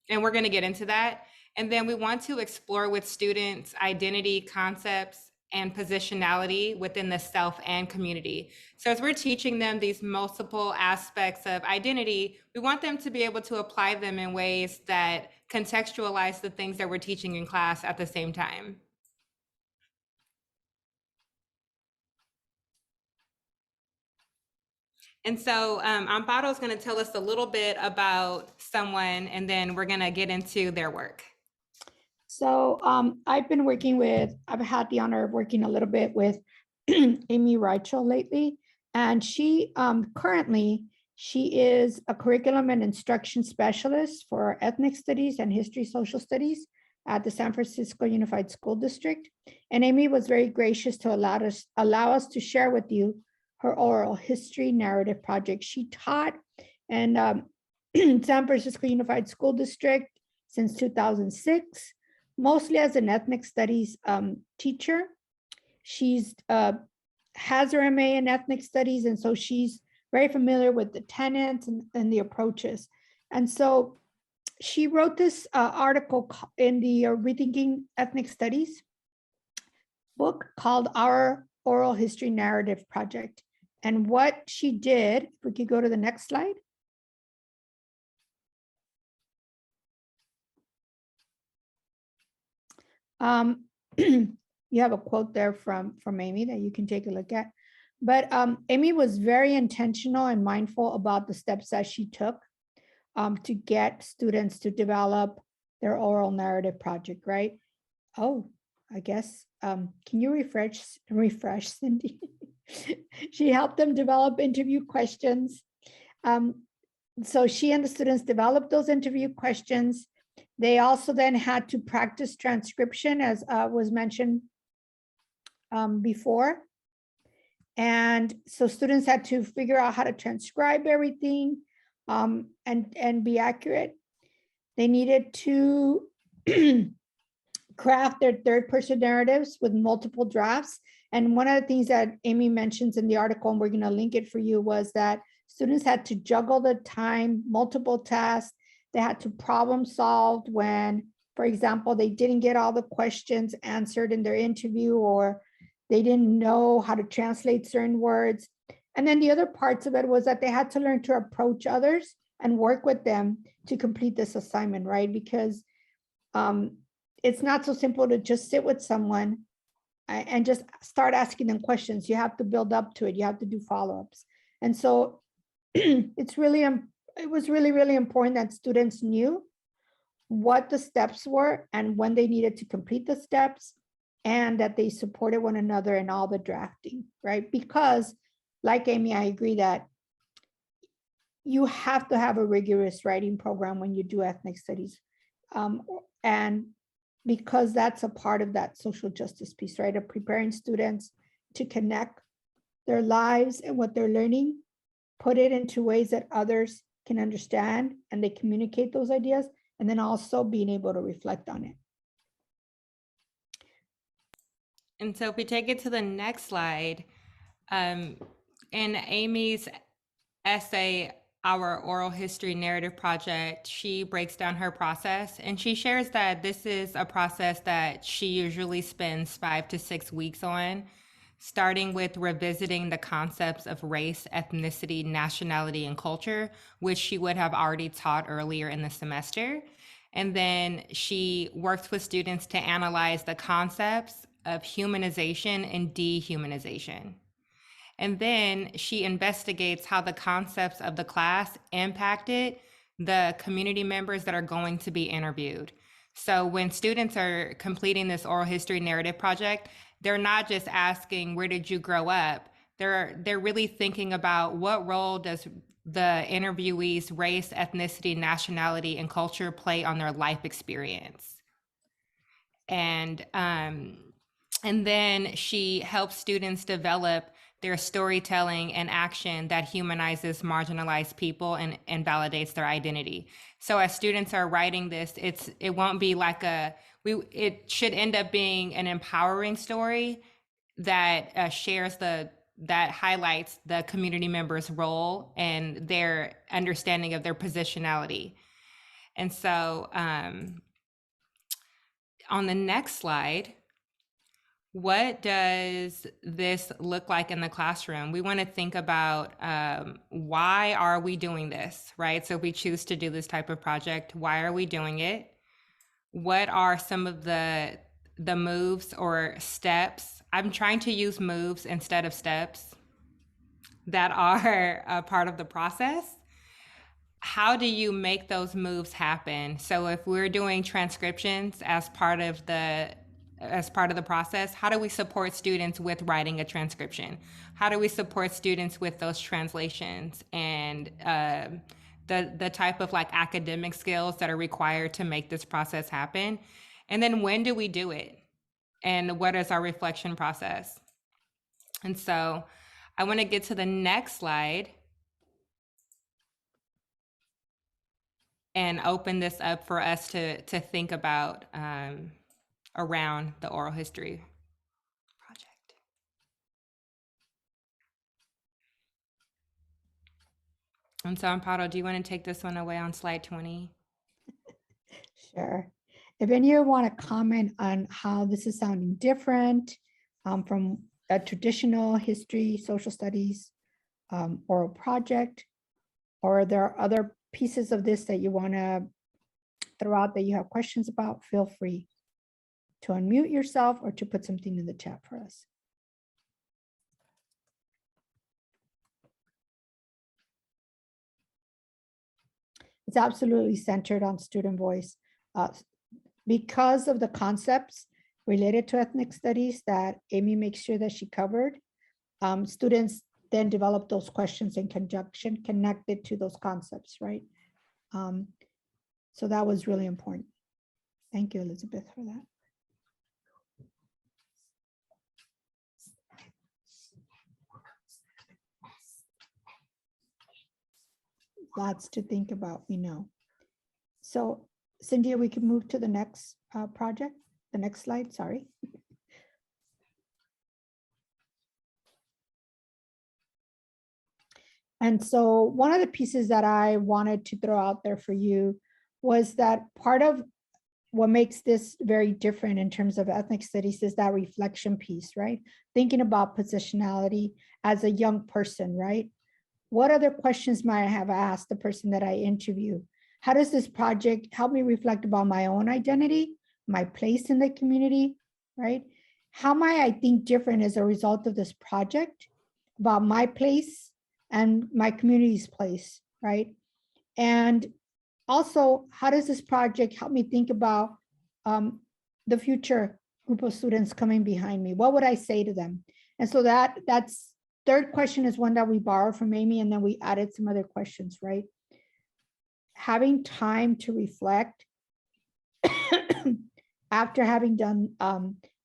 we're going to get into that. And then we want to explore with students identity concepts and positionality within the self and community. So as we're teaching them these multiple aspects of identity, we want them to be able to apply them in ways that contextualize the things that we're teaching in class at the same time. And so Amparo is going to tell us a little bit about someone, and then we're going to get into their work. So I've had the honor of working a little bit with Amy Reichel lately, and she currently, she is a curriculum and instruction specialist for ethnic studies and history social studies at the San Francisco Unified School District. And Amy was very gracious to allow us to share with you her oral history narrative project. She taught in San Francisco Unified School District since 2006, mostly as an ethnic studies teacher. She's has her MA in ethnic studies, and so she's very familiar with the tenets and the approaches. And so she wrote this article in the Rethinking Ethnic Studies book called Our Oral History Narrative Project. And what she did, if we could go to the next slide. You have a quote there from Amy that you can take a look at. But Amy was very intentional and mindful about the steps that she took to get students to develop their oral narrative project, right? Oh, I guess, can you refresh Cindy? She helped them develop interview questions. So she and the students developed those interview questions. They also then had to practice transcription, as was mentioned before. And so students had to figure out how to transcribe everything and be accurate. They needed to craft their third person narratives with multiple drafts. And one of the things that Amy mentions in the article, and we're going to link it for you, was that students had to juggle the time, multiple tasks. They had to problem solve when, for example, they didn't get all the questions answered in their interview, or they didn't know how to translate certain words. And then the other parts of it was that they had to learn to approach others and work with them to complete this assignment, right? Because it's not so simple to just sit with someone and just start asking them questions. You have to build up to it. You have to do follow-ups. And so it was really important that students knew what the steps were and when they needed to complete the steps, and that they supported one another in all the drafting, right? Because like Amy, I agree that you have to have a rigorous writing program when you do ethnic studies. And because that's a part of that social justice piece, right? Of preparing students to connect their lives and what they're learning, put it into ways that others can understand and they communicate those ideas, and then also being able to reflect on it. And so if we take it to the next slide, in Amy's essay, Our Oral History Narrative Project, she breaks down her process, and she shares that this is a process that she usually spends 5 to 6 weeks on, starting with revisiting the concepts of race, ethnicity, nationality, and culture, which she would have already taught earlier in the semester. And then she works with students to analyze the concepts of humanization and dehumanization. And then she investigates how the concepts of the class impacted the community members that are going to be interviewed. So when students are completing this oral history narrative project, they're not just asking, where did you grow up? They're really thinking about what role does the interviewee's race, ethnicity, nationality, and culture play on their life experience. And then she helps students develop their storytelling and action that humanizes marginalized people and validates their identity. So as students are writing this, it won't be like it should end up being an empowering story that that highlights the community members' role and their understanding of their positionality. And so on the next slide, what does this look like in the classroom? We want to think about why are we doing this, right? So if we choose to do this type of project, why are we doing it? What are some of the moves or steps? I'm trying to use moves instead of steps that are a part of the process. How do you make those moves happen? So if we're doing transcriptions as part of the process, how do we support students with writing a transcription? How do we support students with those translations and the type of like academic skills that are required to make this process happen? And then when do we do it? And what is our reflection process? And so I want to get to the next slide and open this up for us to think about around the oral history project. And so Amparo, do you want to take this one away on slide 20? Sure. If any of you want to comment on how this is sounding different from a traditional history, social studies oral project, or there are other pieces of this that you want to throw out that you have questions about, feel free to unmute yourself or to put something in the chat for us. It's absolutely centered on student voice. because of the concepts related to ethnic studies that Amy makes sure that she covered, students then develop those questions in conjunction connected to those concepts, right? So that was really important. Thank you, Elizabeth, for that. Lots to think about, we know. So Cynthia, we can move to the next project, the next slide, sorry. And so one of the pieces that I wanted to throw out there for you was that part of what makes this very different in terms of ethnic studies is that reflection piece, right? Thinking about positionality as a young person, right? What other questions might I have asked the person that I interview? How does this project help me reflect about my own identity, my place in the community, right? How might I think different as a result of this project about my place and my community's place, right? And also, how does this project help me think about the future group of students coming behind me? What would I say to them? And so that's third question is one that we borrowed from Amy, and then we added some other questions, right? Having time to reflect after having done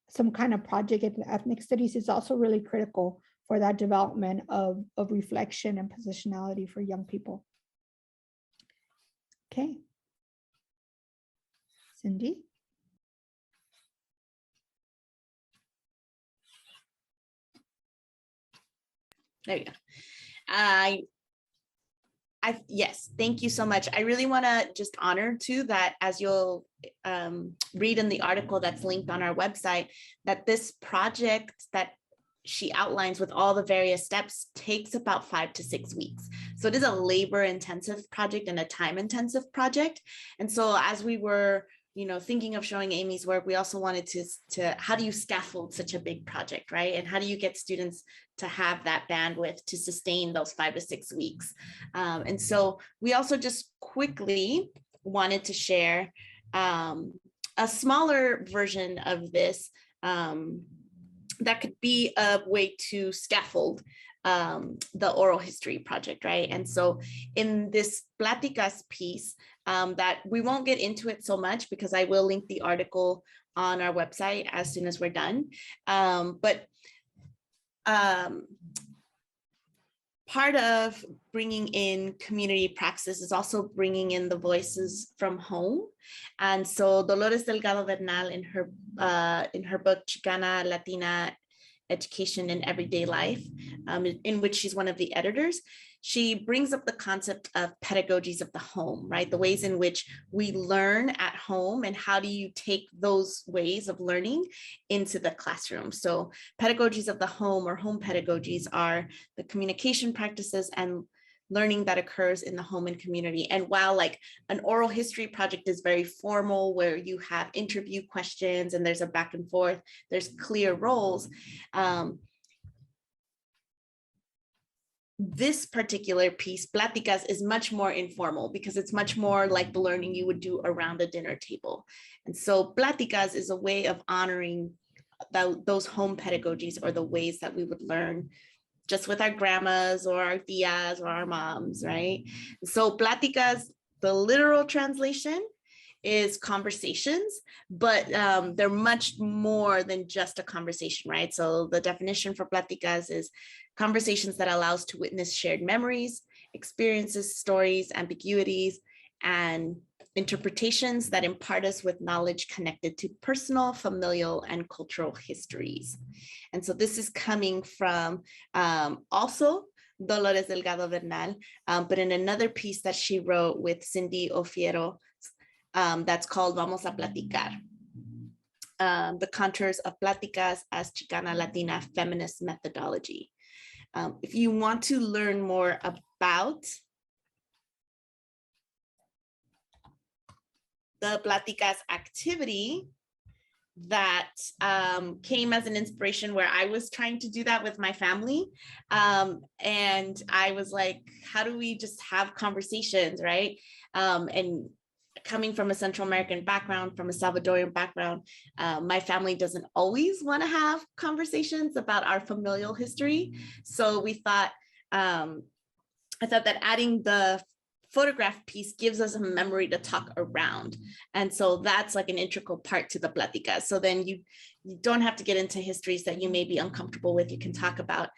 some kind of project in ethnic studies is also really critical for that development of reflection and positionality for young people. Okay. Cindy? There you go. Yes, thank you so much. I really want to just honor too that, as you'll read in the article that's linked on our website, that this project that she outlines with all the various steps takes about 5 to 6 weeks. So it is a labor-intensive project and a time-intensive project. And so as we were, thinking of showing Amy's work, we also wanted to how do you scaffold such a big project, right? And how do you get students to have that bandwidth to sustain those 5 to 6 weeks? And so we also just quickly wanted to share a smaller version of this that could be a way to scaffold the oral history project, right? And so in this Pláticas piece, that we won't get into it so much because I will link the article on our website as soon as we're done. But part of bringing in community praxis is also bringing in the voices from home. And so Dolores Delgado Bernal in her book, Chicana Latina Education in Everyday Life, in which she's one of the editors, she brings up the concept of pedagogies of the home, right? The ways in which we learn at home and how do you take those ways of learning into the classroom. So pedagogies of the home or home pedagogies are the communication practices and learning that occurs in the home and community. And while like an oral history project is very formal, where you have interview questions and there's a back and forth, there's clear roles, this particular piece, Pláticas, is much more informal because it's much more like the learning you would do around a dinner table. And so Pláticas is a way of honoring those home pedagogies, or the ways that we would learn just with our grandmas or our tias or our moms, right? So Pláticas, the literal translation is conversations, but they're much more than just a conversation, right? So the definition for Pláticas is conversations that allow us to witness shared memories, experiences, stories, ambiguities, and interpretations that impart us with knowledge connected to personal, familial, and cultural histories. And so this is coming from also Dolores Delgado Bernal, but in another piece that she wrote with Cindy Ofiero, that's called Vamos a Platicar. The contours of Pláticas as Chicana Latina feminist methodology. If you want to learn more about the Pláticas activity that came as an inspiration, where I was trying to do that with my family. And I was like, how do we just have conversations, right? And coming from a Central American background, from a Salvadorian background, my family doesn't always want to have conversations about our familial history. So we thought, I thought that adding the photograph piece gives us a memory to talk around. And so that's like an integral part to the plática. So then you don't have to get into histories that you may be uncomfortable with. You can talk about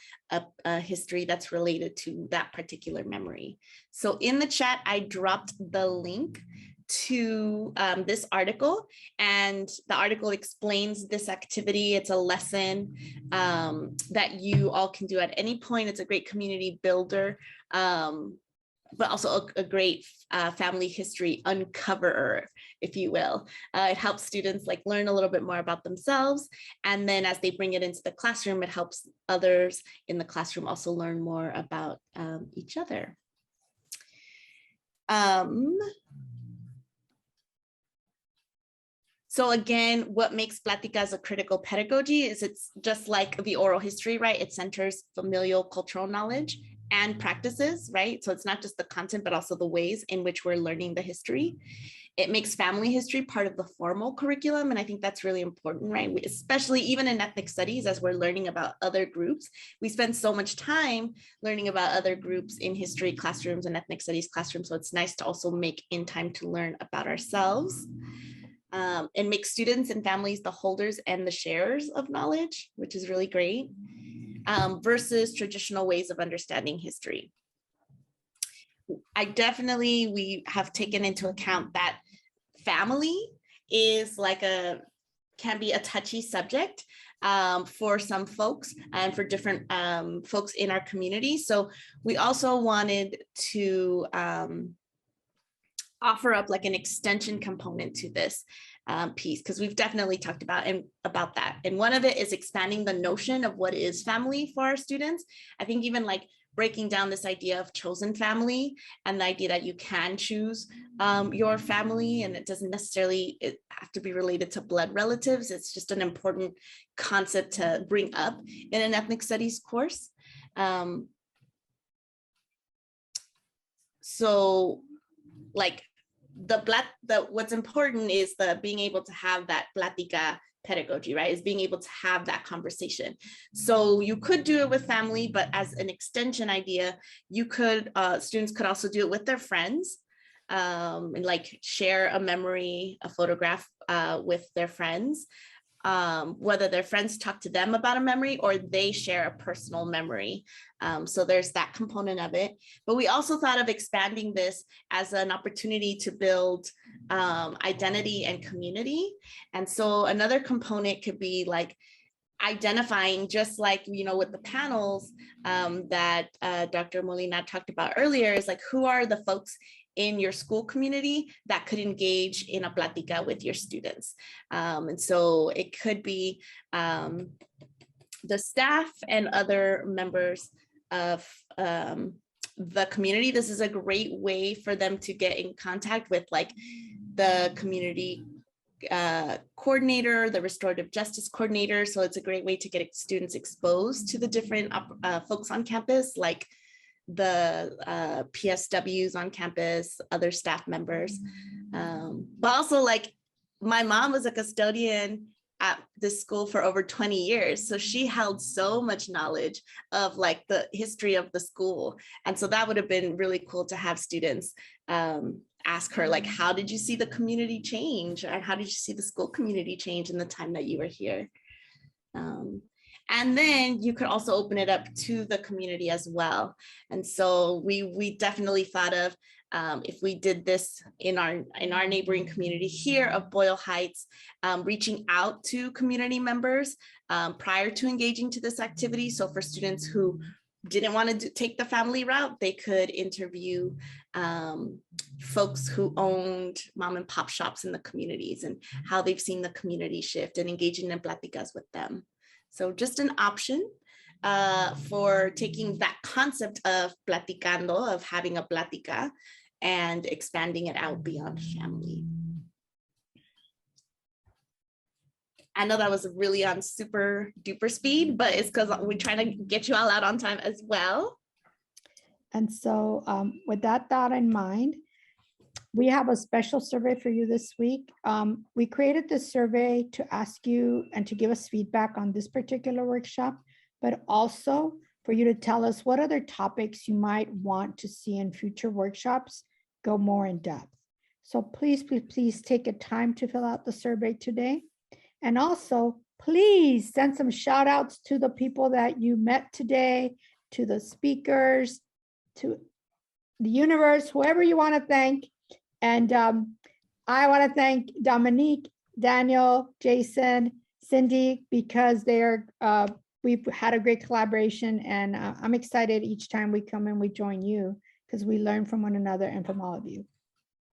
a history that's related to that particular memory. So in the chat, I dropped the link to this article, and the article explains this activity. It's a lesson that you all can do at any point. It's a great community builder, but also a great family history uncoverer, if you will. It helps students like learn a little bit more about themselves. And then as they bring it into the classroom, it helps others in the classroom also learn more about each other. So again, what makes Pláticas a critical pedagogy is it's just like the oral history, right? It centers familial cultural knowledge and practices, right? So it's not just the content, but also the ways in which we're learning the history. It makes family history part of the formal curriculum. And I think that's really important, right? Especially even in ethnic studies, as we're learning about other groups, we spend so much time learning about other groups in history classrooms and ethnic studies classrooms. So it's nice to also make in time to learn about ourselves. And make students and families the holders and the sharers of knowledge, which is really great, versus traditional ways of understanding history. We have taken into account that family is can be a touchy subject for some folks and for different folks in our community. So we also wanted to offer up like an extension component to this piece, because we've definitely talked about that. And one of it is expanding the notion of what is family for our students. I think even like breaking down this idea of chosen family and the idea that you can choose your family, and it doesn't necessarily have to be related to blood relatives. It's just an important concept to bring up in an ethnic studies course. So like what's important is the being able to have that plática pedagogy, right? Is being able to have that conversation. So you could do it with family, but as an extension idea, you could, students could also do it with their friends, and like share a memory, a photograph with their friends, whether their friends talk to them about a memory or they share a personal memory. So there's that component of it. But we also thought of expanding this as an opportunity to build identity and community. And so another component could be like identifying, just like, you know, with the panels that Dr. Molina talked about earlier, is like, who are the folks in your school community that could engage in a plática with your students. And so it could be the staff and other members of the community. This is a great way for them to get in contact with like the community coordinator, the restorative justice coordinator. So it's a great way to get students exposed to the different folks on campus, like the PSWs on campus, other staff members. But also, like, my mom was a custodian at this school for over 20 years. So she held so much knowledge of like the history of the school. And so that would have been really cool to have students ask her, like, how did you see the community change? Or how did you see the school community change in the time that you were here? And then you could also open it up to the community as well. And so we definitely thought of, if we did this in our neighboring community here of Boyle Heights, reaching out to community members prior to engaging to this activity. So for students who didn't want to take the family route, they could interview folks who owned mom and pop shops in the communities and how they've seen the community shift, and engaging in pláticas with them. So just an option for taking that concept of platicando, of having a plática, and expanding it out beyond family. I know that was really on super duper speed, but it's because we're trying to get you all out on time as well. And so with that thought in mind, we have a special survey for you this week. We created this survey to ask you and to give us feedback on this particular workshop, but also for you to tell us what other topics you might want to see in future workshops go more in depth. So please, please, please take a time to fill out the survey today. And also, please send some shout outs to the people that you met today, to the speakers, to the universe, whoever you want to thank. And I want to thank Dominique, Daniel, Jason, Cindy, because they're we've had a great collaboration, and I'm excited each time we come and we join you because we learn from one another and from all of you.